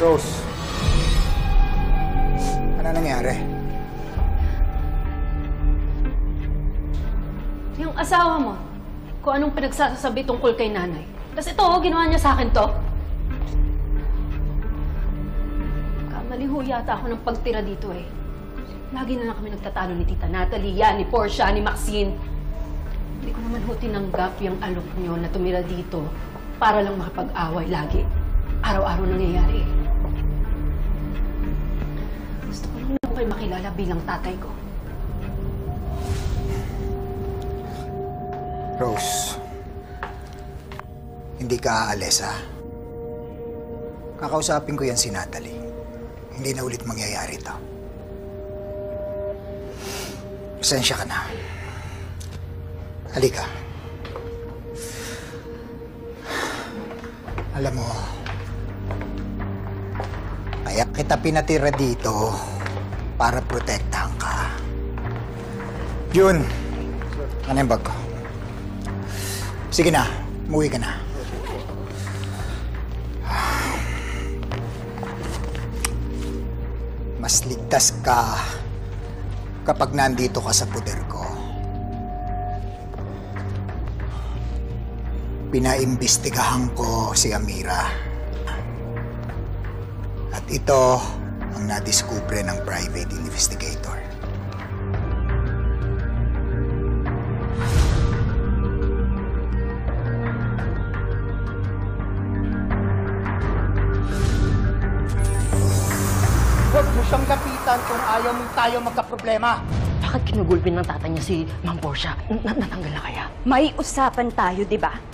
Rose, ano nangyari? Yung asawa mo, kung anong pinagsasabi tungkol kay nanay. Tapos ito, ginawa niya sa akin to. Kamali ho yata ako ng pagtira dito eh. Lagi na lang kami nagtatalo ni Tita Natalie, yan, ni Portia, ni Maxine. Hindi ko naman ho tinanggap yung alok niyo na tumira dito para lang makapag-away lagi. Araw-araw nangyayari. Gusto ko lang kayo makilala bilang tatay ko. Rose, hindi ka aalis, ha? Kakausapin ko yan si Natalie. Hindi na ulit mangyayari ito. Pasensya ka na. Halika. Alam mo, kaya kita pinatira dito para protektahan ka. Jun, ano yung bag ko? Sige na, umuwi ka na. Mas ligtas ka kapag nandito ka sa puder ko. Pinaimbestigahan ko si Amira. At ito ang nadiskubre ng private investigator. Huwag mo siyang lapitan kung ayaw mong tayo magkaproblema. Bakit kinugulpin ng tatay niya si Ma'am Portia? Natanggal na kaya? May usapan tayo, di ba?